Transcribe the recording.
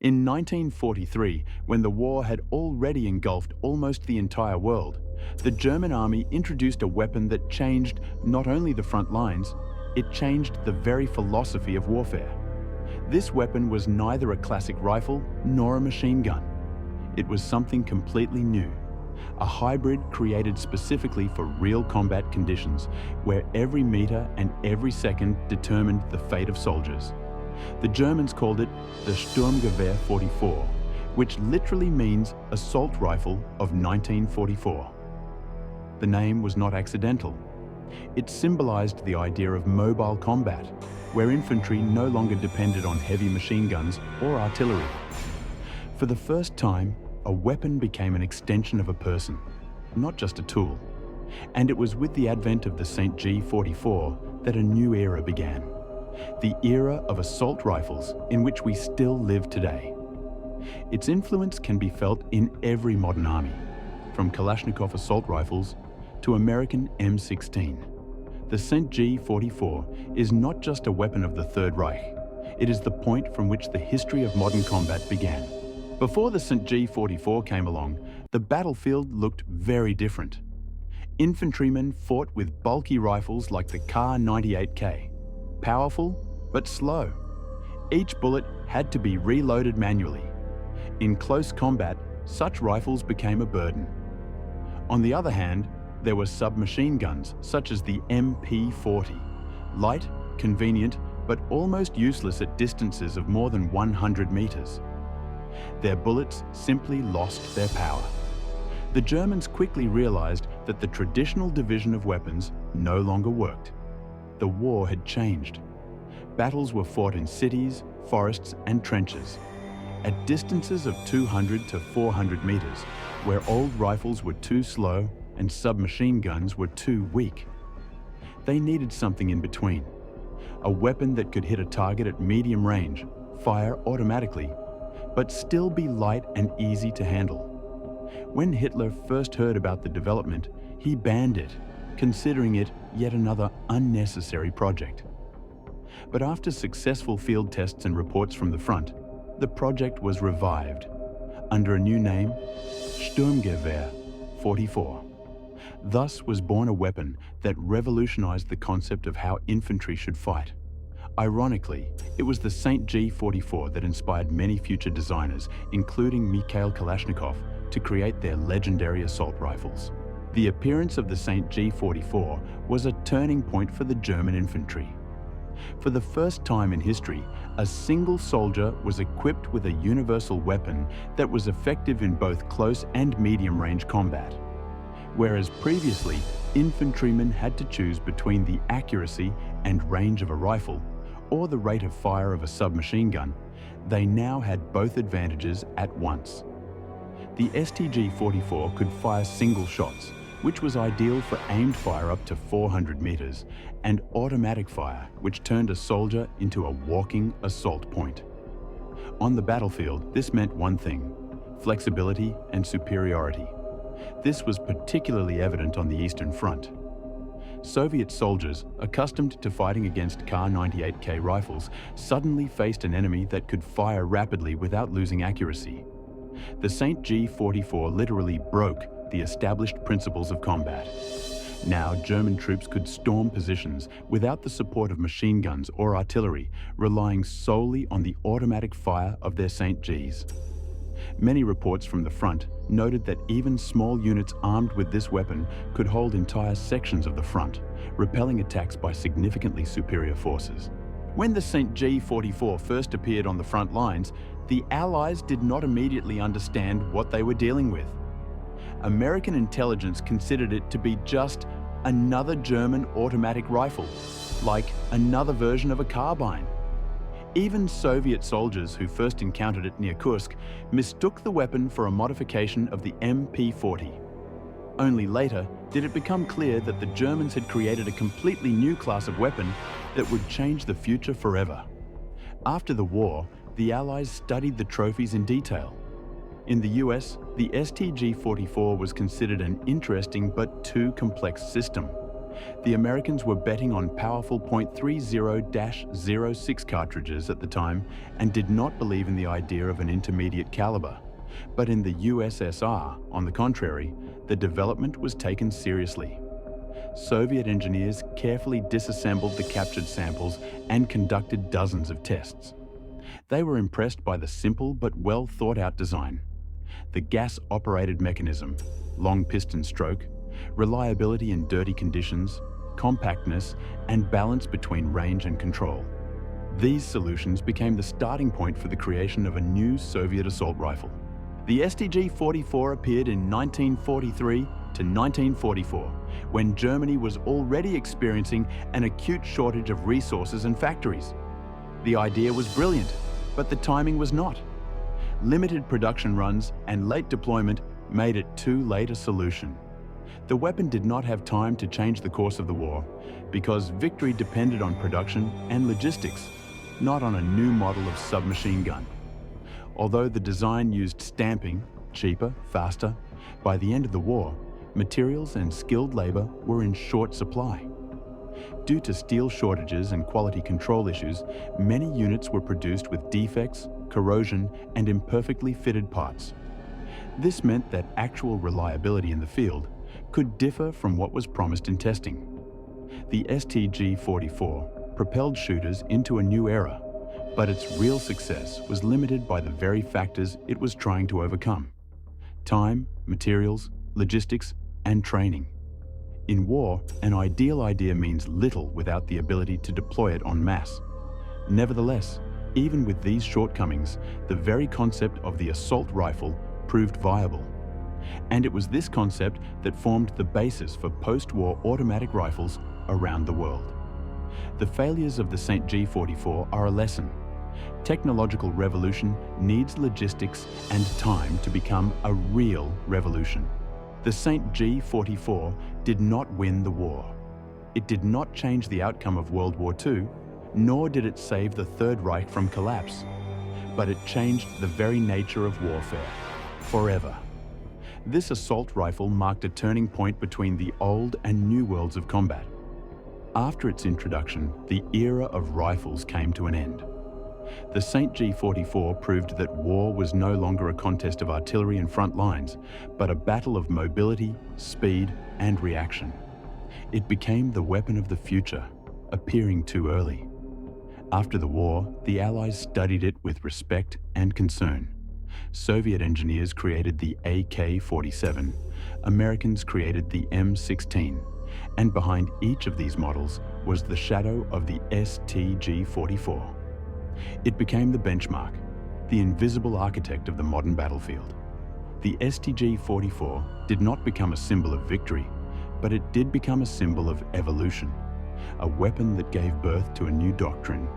In 1943, when the war had already engulfed almost the entire world, the German army introduced a weapon that changed not only the front lines, it changed the very philosophy of warfare. This weapon was neither a classic rifle nor a machine gun. It was something completely new, a hybrid created specifically for real combat conditions, where every meter and every second determined the fate of soldiers. The Germans called it the Sturmgewehr 44, which literally means assault rifle of 1944. The name was not accidental. It symbolized the idea of mobile combat, where infantry no longer depended on heavy machine guns or artillery. For the first time, a weapon became an extension of a person, not just a tool. And it was with the advent of the St. G44 that a new era began. The era of assault rifles in which we still live today. Its influence can be felt in every modern army, from Kalashnikov assault rifles to American M16. The St. G44 is not just a weapon of the Third Reich, it is the point from which the history of modern combat began. Before the St. G44 came along, the battlefield looked very different. Infantrymen fought with bulky rifles like the Kar-98K. Powerful, but slow. Each bullet had to be reloaded manually. In close combat, such rifles became a burden. On the other hand, there were submachine guns, such as the MP40. Light, convenient, but almost useless at distances of more than 100 meters. Their bullets simply lost their power. The Germans quickly realized that the traditional division of weapons no longer worked. The war had changed. Battles were fought in cities, forests, and trenches, at distances of 200 to 400 meters, where old rifles were too slow and submachine guns were too weak. They needed something in between, a weapon that could hit a target at medium range, fire automatically, but still be light and easy to handle. When Hitler first heard about the development, he banned it, considering it yet another unnecessary project. But after successful field tests and reports from the front, the project was revived under a new name, Sturmgewehr 44. Thus was born a weapon that revolutionized the concept of how infantry should fight. Ironically, it was the St. G44 that inspired many future designers, including Mikhail Kalashnikov, to create their legendary assault rifles. The appearance of the St. G44 was a turning point for the German infantry. For the first time in history, a single soldier was equipped with a universal weapon that was effective in both close and medium-range combat. Whereas previously, infantrymen had to choose between the accuracy and range of a rifle or the rate of fire of a submachine gun, they now had both advantages at once. The STG-44 could fire single shots, which was ideal for aimed fire up to 400 meters, and automatic fire, which turned a soldier into a walking assault point. On the battlefield, this meant one thing: flexibility and superiority. This was particularly evident on the Eastern Front. Soviet soldiers, accustomed to fighting against Kar-98K rifles, suddenly faced an enemy that could fire rapidly without losing accuracy. The St. G44 literally broke the established principles of combat. Now, German troops could storm positions without the support of machine guns or artillery, relying solely on the automatic fire of their St. Gs. Many reports from the front noted that even small units armed with this weapon could hold entire sections of the front, repelling attacks by significantly superior forces. When the St. G44 first appeared on the front lines, the Allies did not immediately understand what they were dealing with. American intelligence considered it to be just another German automatic rifle, like another version of a carbine. Even Soviet soldiers who first encountered it near Kursk mistook the weapon for a modification of the MP40. Only later did it become clear that the Germans had created a completely new class of weapon that would change the future forever. After the war, the Allies studied the trophies in detail. In the US, the STG-44 was considered an interesting but too complex system. The Americans were betting on powerful .30-06 cartridges at the time and did not believe in the idea of an intermediate caliber. But in the USSR, on the contrary, the development was taken seriously. Soviet engineers carefully disassembled the captured samples and conducted dozens of tests. They were impressed by the simple but well thought out design. The gas-operated mechanism, long piston stroke, reliability in dirty conditions, compactness, and balance between range and control. These solutions became the starting point for the creation of a new Soviet assault rifle. The STG-44 appeared in 1943 to 1944, when Germany was already experiencing an acute shortage of resources and factories. The idea was brilliant, but the timing was not. Limited production runs and late deployment made it too late a solution. The weapon did not have time to change the course of the war because victory depended on production and logistics, not on a new model of submachine gun. Although the design used stamping, cheaper, faster, by the end of the war, materials and skilled labor were in short supply. Due to steel shortages and quality control issues, many units were produced with defects, corrosion, and imperfectly fitted parts. This meant that actual reliability in the field could differ from what was promised in testing. The STG-44 propelled shooters into a new era, but its real success was limited by the very factors it was trying to overcome: time, materials, logistics, and training. In war, an ideal idea means little without the ability to deploy it en masse. Nevertheless, even with these shortcomings, the very concept of the assault rifle proved viable. And it was this concept that formed the basis for post-war automatic rifles around the world. The failures of the St. G-44 are a lesson. Technological revolution needs logistics and time to become a real revolution. The St. G-44 did not win the war. It did not change the outcome of World War II, nor did it save the Third Reich from collapse. But it changed the very nature of warfare, forever. This assault rifle marked a turning point between the old and new worlds of combat. After its introduction, the era of rifles came to an end. The St. G-44 proved that war was no longer a contest of artillery and front lines, but a battle of mobility, speed, and reaction. It became the weapon of the future, appearing too early. After the war, the Allies studied it with respect and concern. Soviet engineers created the AK-47, Americans created the M16, and behind each of these models was the shadow of the STG-44. It became the benchmark, the invisible architect of the modern battlefield. The STG-44 did not become a symbol of victory, but it did become a symbol of evolution, a weapon that gave birth to a new doctrine,